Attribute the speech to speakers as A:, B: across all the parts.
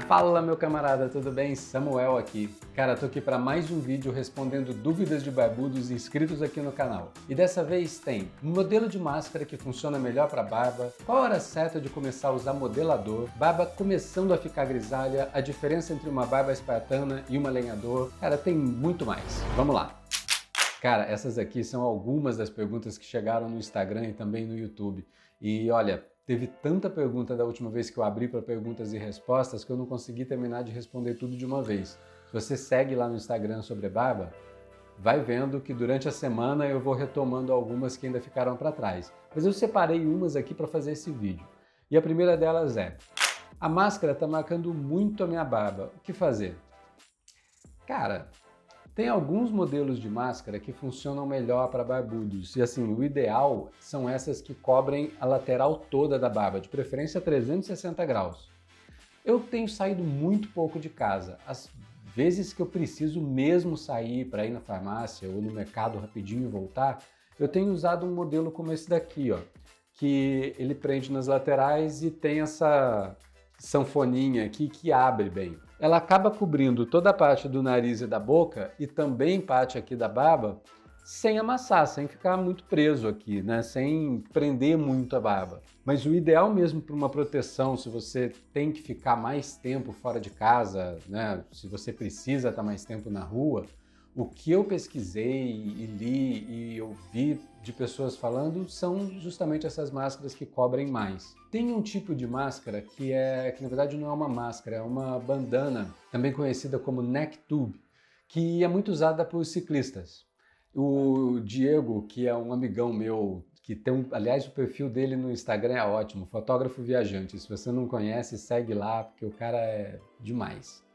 A: Fala meu camarada, tudo bem? Samuel aqui. Cara, tô aqui para mais um vídeo respondendo dúvidas de barbudos inscritos aqui no canal. E dessa vez tem um modelo de máscara que funciona melhor para barba, qual a hora certa de começar a usar modelador, barba começando a ficar grisalha, a diferença entre uma barba espartana e uma lenhador. Cara, tem muito mais. Vamos lá. Cara, essas aqui são algumas das perguntas que chegaram no Instagram e também no YouTube. E olha, teve tanta pergunta da última vez que eu abri para perguntas e respostas que eu não consegui terminar de responder tudo de uma vez. Se você segue lá no Instagram sobre barba, vai vendo que durante a semana eu vou retomando algumas que ainda ficaram para trás. Mas eu separei umas aqui para fazer esse vídeo. E a primeira delas é: a máscara está marcando muito a minha barba, o que fazer? Cara, tem alguns modelos de máscara que funcionam melhor para barbudos, e assim, o ideal são essas que cobrem a lateral toda da barba, de preferência 360 graus. Eu tenho saído muito pouco de casa, às vezes que eu preciso mesmo sair para ir na farmácia ou no mercado rapidinho e voltar, eu tenho usado um modelo como esse daqui, ó, que ele prende nas laterais e tem essa sanfoninha aqui que abre bem. Ela acaba cobrindo toda a parte do nariz e da boca e também parte aqui da barba sem amassar, sem ficar muito preso aqui, né? Sem prender muito a barba. Mas o ideal mesmo para uma proteção, se você tem que ficar mais tempo fora de casa, né? Se você precisa estar mais tempo na rua, o que eu pesquisei e li e ouvi de pessoas falando são justamente essas máscaras que cobrem mais. Tem um tipo de máscara que na verdade não é uma máscara, é uma bandana, também conhecida como neck tube, que é muito usada por ciclistas. O Diego, que é um amigão meu, que tem aliás, o perfil dele no Instagram é ótimo, fotógrafo viajante. Se você não conhece, segue lá, porque o cara é demais.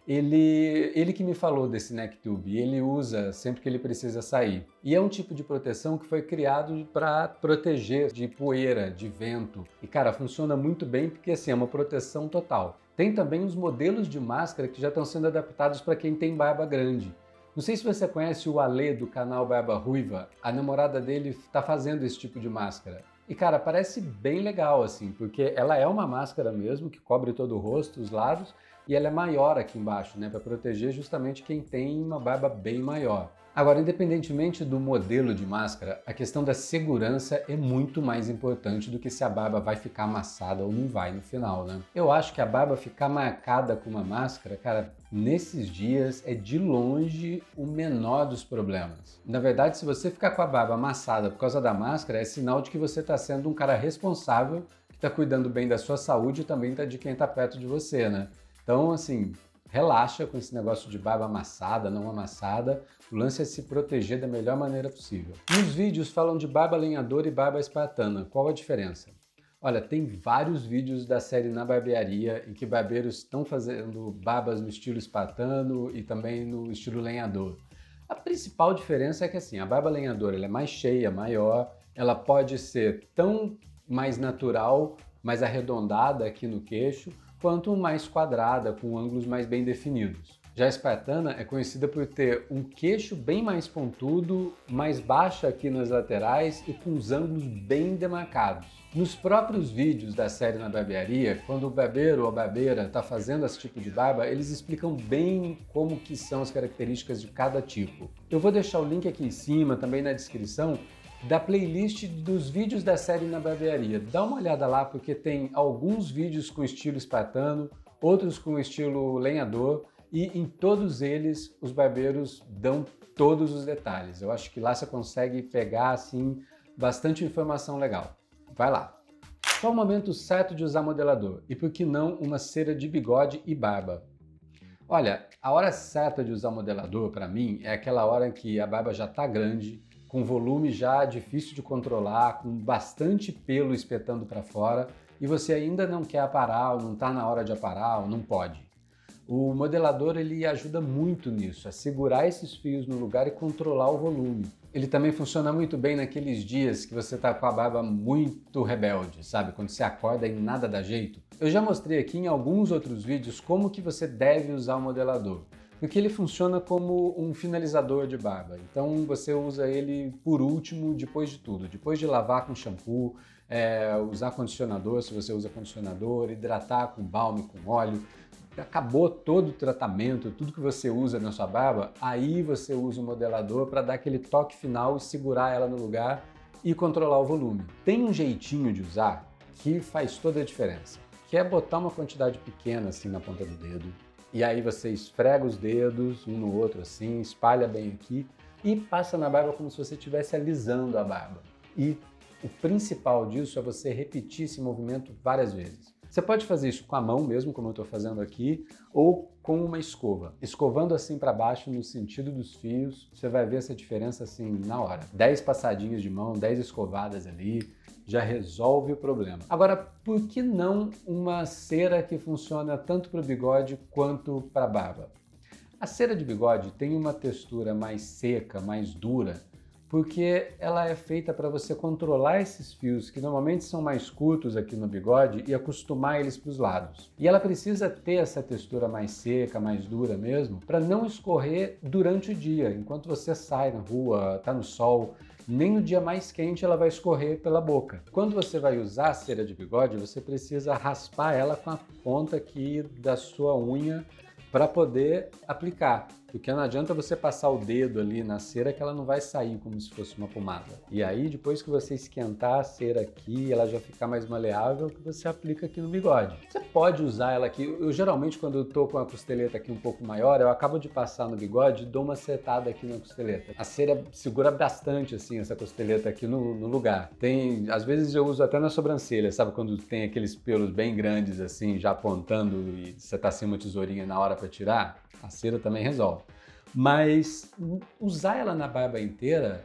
A: Ele que me falou desse neck tube, ele usa sempre que ele precisa sair. E é um tipo de proteção que foi criado para proteger de poeira, de vento. E cara, funciona muito bem porque assim, é uma proteção total. Tem também os modelos de máscara que já estão sendo adaptados para quem tem barba grande. Não sei se você conhece o Ale do canal Barba Ruiva, a namorada dele está fazendo esse tipo de máscara. E cara, parece bem legal assim, porque ela é uma máscara mesmo, que cobre todo o rosto, os lados, e ela é maior aqui embaixo, né, para proteger justamente quem tem uma barba bem maior. Agora, independentemente do modelo de máscara, a questão da segurança é muito mais importante do que se a barba vai ficar amassada ou não vai no final, né? Eu acho que a barba ficar marcada com uma máscara, cara, nesses dias é de longe o menor dos problemas. Na verdade, se você ficar com a barba amassada por causa da máscara, é sinal de que você está sendo um cara responsável, que está cuidando bem da sua saúde e também de quem está perto de você, né? Então, assim, relaxa com esse negócio de barba amassada, não amassada. O lance é se proteger da melhor maneira possível. Nos vídeos falam de barba lenhador e barba espartana. Qual a diferença? Olha, tem vários vídeos da série Na Barbearia em que barbeiros estão fazendo barbas no estilo espartano e também no estilo lenhador. A principal diferença é que assim, a barba lenhador ela é mais cheia, maior, ela pode ser tão mais natural, mais arredondada aqui no queixo, quanto mais quadrada, com ângulos mais bem definidos. Já a espartana é conhecida por ter um queixo bem mais pontudo, mais baixa aqui nas laterais e com os ângulos bem demarcados. Nos próprios vídeos da série Na Barbearia, quando o barbeiro ou a barbeira está fazendo esse tipo de barba, eles explicam bem como que são as características de cada tipo. Eu vou deixar o link aqui em cima, também na descrição, da playlist dos vídeos da série Na Barbearia. Dá uma olhada lá porque tem alguns vídeos com estilo espartano, outros com estilo lenhador e em todos eles os barbeiros dão todos os detalhes. Eu acho que lá você consegue pegar assim bastante informação legal. Vai lá! Qual o momento certo de usar modelador? E por que não uma cera de bigode e barba? Olha, a hora certa de usar modelador para mim é aquela hora em que a barba já está grande, com volume já difícil de controlar, com bastante pelo espetando para fora e você ainda não quer aparar, ou não está na hora de aparar, ou não pode. O modelador ele ajuda muito nisso, a segurar esses fios no lugar e controlar o volume. Ele também funciona muito bem naqueles dias que você está com a barba muito rebelde, sabe? Quando você acorda e nada dá jeito. Eu já mostrei aqui em alguns outros vídeos como que você deve usar o modelador. Porque ele funciona como um finalizador de barba. Então você usa ele por último, depois de tudo. Depois de lavar com shampoo, usar condicionador, se você usa condicionador, hidratar com balme, com óleo. acabou todo o tratamento, tudo que você usa na sua barba, aí você usa o modelador para dar aquele toque final e segurar ela no lugar e controlar o volume. Tem um jeitinho de usar que faz toda a diferença, que é botar uma quantidade pequena assim na ponta do dedo, e aí você esfrega os dedos um no outro assim, espalha bem aqui e passa na barba como se você estivesse alisando a barba. E o principal disso é você repetir esse movimento várias vezes. Você pode fazer isso com a mão mesmo, como eu estou fazendo aqui, ou com uma escova. Escovando assim para baixo no sentido dos fios, você vai ver essa diferença assim na hora. 10 passadinhas de mão, 10 escovadas ali, já resolve o problema. Agora, por que não uma cera que funciona tanto para o bigode quanto para a barba? A cera de bigode tem uma textura mais seca, mais dura, porque ela é feita para você controlar esses fios que normalmente são mais curtos aqui no bigode e acostumar eles para os lados. E ela precisa ter essa textura mais seca, mais dura mesmo, para não escorrer durante o dia, enquanto você sai na rua, está no sol. Nem no dia mais quente ela vai escorrer pela boca. Quando você vai usar a cera de bigode, você precisa raspar ela com a ponta aqui da sua unha para poder aplicar, porque não adianta você passar o dedo ali na cera que ela não vai sair como se fosse uma pomada. E aí depois que você esquentar a cera aqui, ela já ficar mais maleável, que você aplica aqui no bigode. Você pode usar ela aqui, eu geralmente quando eu tô com a costeleta aqui um pouco maior, eu acabo de passar no bigode e dou uma setada aqui na costeleta. A cera segura bastante assim essa costeleta aqui no lugar. Às vezes eu uso até na sobrancelha, sabe quando tem aqueles pelos bem grandes assim, já apontando e você tá sem uma tesourinha na hora para tirar? A cera também resolve. Mas usar ela na barba inteira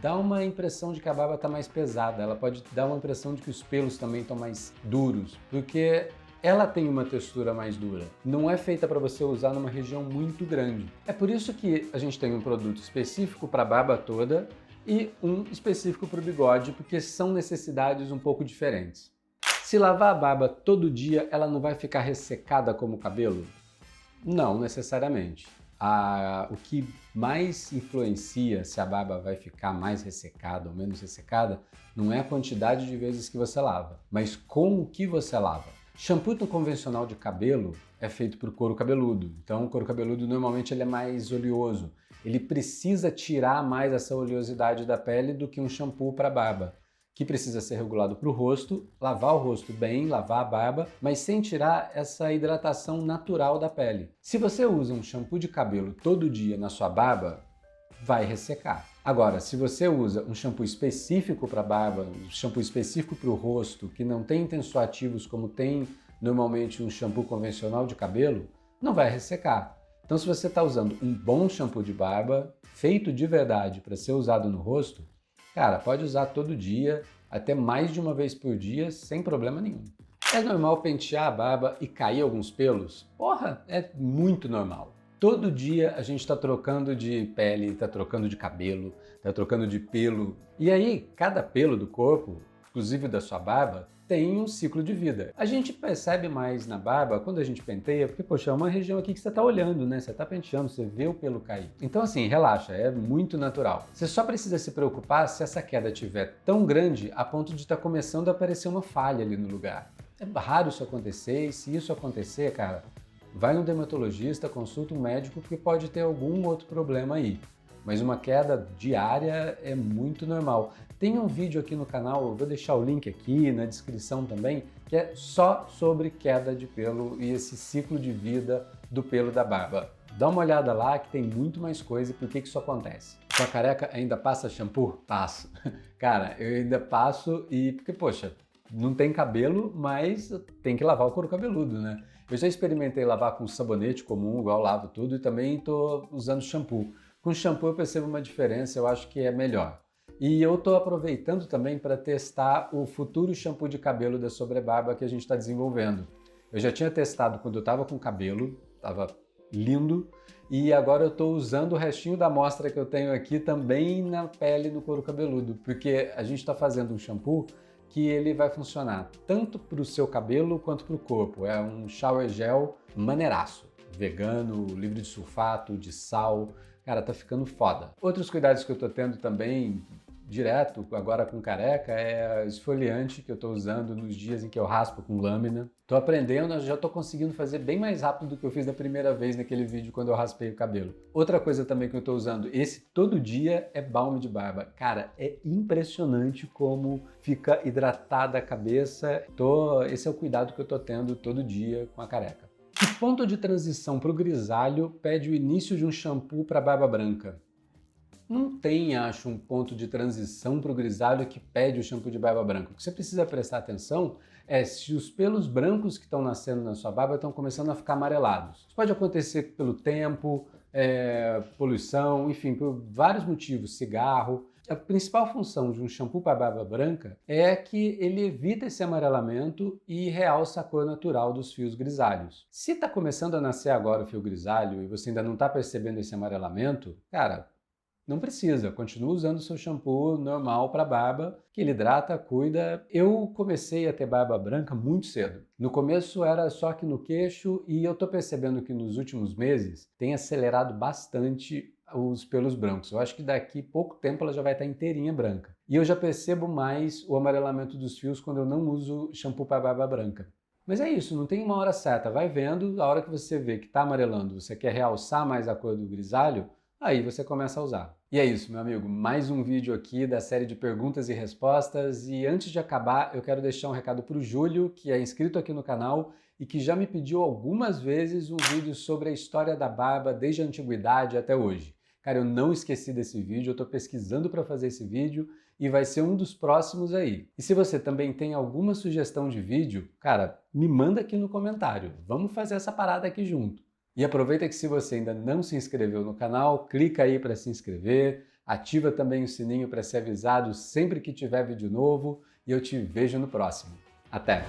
A: dá uma impressão de que a barba está mais pesada, ela pode dar uma impressão de que os pelos também estão mais duros, porque ela tem uma textura mais dura. Não é feita para você usar numa região muito grande. É por isso que a gente tem um produto específico para a barba toda e um específico para o bigode, porque são necessidades um pouco diferentes. Se lavar a barba todo dia, ela não vai ficar ressecada como o cabelo? Não necessariamente. O que mais influencia se a barba vai ficar mais ressecada ou menos ressecada não é a quantidade de vezes que você lava, mas com o que você lava. Shampoo convencional de cabelo é feito para o couro cabeludo, então o couro cabeludo normalmente ele é mais oleoso. Ele precisa tirar mais essa oleosidade da pele do que um shampoo para barba, que precisa ser regulado para o rosto, lavar o rosto bem, lavar a barba, mas sem tirar essa hidratação natural da pele. Se você usa um shampoo de cabelo todo dia na sua barba, vai ressecar. Agora, se você usa um shampoo específico para barba, um shampoo específico para o rosto, que não tem tensoativos como tem normalmente um shampoo convencional de cabelo, não vai ressecar. Então, se você está usando um bom shampoo de barba, feito de verdade para ser usado no rosto, cara, pode usar todo dia, até mais de uma vez por dia, sem problema nenhum. É normal pentear a barba e cair alguns pelos? Porra, é muito normal. Todo dia a gente está trocando de pele, está trocando de cabelo, está trocando de pelo. E aí, cada pelo do corpo, inclusive da sua barba, tem um ciclo de vida. A gente percebe mais na barba quando a gente penteia, porque, poxa, é uma região aqui que você está olhando, né? Você está penteando, você vê o pelo cair. Então, assim, relaxa, é muito natural. Você só precisa se preocupar se essa queda estiver tão grande a ponto de estar começando a aparecer uma falha ali no lugar. É raro isso acontecer, e se isso acontecer, cara, vai no dermatologista, consulta um médico, porque pode ter algum outro problema aí. Mas uma queda diária é muito normal. Tem um vídeo aqui no canal, eu vou deixar o link aqui na descrição também, que é só sobre queda de pelo e esse ciclo de vida do pelo da barba. Dá uma olhada lá que tem muito mais coisa e por que isso acontece. Sua careca ainda passa shampoo? Passo. Cara, eu ainda passo porque, poxa, não tem cabelo, mas tem que lavar o couro cabeludo, né? Eu já experimentei lavar com sabonete comum, igual eu lavo tudo, e também estou usando shampoo. Com shampoo eu percebo uma diferença, eu acho que é melhor. E eu estou aproveitando também para testar o futuro shampoo de cabelo da Sobrebarba que a gente está desenvolvendo. Eu já tinha testado quando eu estava com cabelo, estava lindo, e agora eu estou usando o restinho da amostra que eu tenho aqui também na pele, no couro cabeludo, porque a gente está fazendo um shampoo que ele vai funcionar tanto para o seu cabelo quanto para o corpo. É um shower gel maneiraço, vegano, livre de sulfato, de sal. Cara, tá ficando foda. Outros cuidados que eu tô tendo também direto, agora com careca, é esfoliante que eu estou usando nos dias em que eu raspo com lâmina. Estou aprendendo, já estou conseguindo fazer bem mais rápido do que eu fiz da primeira vez naquele vídeo quando eu raspei o cabelo. Outra coisa também que eu estou usando esse todo dia é balme de barba. Cara, é impressionante como fica hidratada a cabeça. Esse é o cuidado que eu estou tendo todo dia com a careca. Que ponto de transição para o grisalho pede o início de um shampoo para barba branca? Não tem, acho, um ponto de transição para o grisalho que pede o shampoo de barba branca. O que você precisa prestar atenção é se os pelos brancos que estão nascendo na sua barba estão começando a ficar amarelados. Isso pode acontecer pelo tempo, poluição, enfim, por vários motivos, cigarro. A principal função de um shampoo para barba branca é que ele evita esse amarelamento e realça a cor natural dos fios grisalhos. Se está começando a nascer agora o fio grisalho e você ainda não está percebendo esse amarelamento, cara, não precisa, continua usando o seu shampoo normal para barba, que ele hidrata, cuida. Eu comecei a ter barba branca muito cedo. No começo era só aqui no queixo e eu tô percebendo que nos últimos meses tem acelerado bastante os pelos brancos. Eu acho que daqui pouco tempo ela já vai estar inteirinha branca. E eu já percebo mais o amarelamento dos fios quando eu não uso shampoo para barba branca. Mas é isso, não tem uma hora certa. Vai vendo, a hora que você vê que está amarelando, você quer realçar mais a cor do grisalho, aí você começa a usar. E é isso, meu amigo, mais um vídeo aqui da série de perguntas e respostas. E antes de acabar, eu quero deixar um recado para o Júlio, que é inscrito aqui no canal e que já me pediu algumas vezes um vídeo sobre a história da barba desde a antiguidade até hoje. Cara, eu não esqueci desse vídeo, eu estou pesquisando para fazer esse vídeo e vai ser um dos próximos aí. E se você também tem alguma sugestão de vídeo, cara, me manda aqui no comentário. Vamos fazer essa parada aqui junto. E aproveita que se você ainda não se inscreveu no canal, clica aí para se inscrever, ativa também o sininho para ser avisado sempre que tiver vídeo novo e eu te vejo no próximo. Até!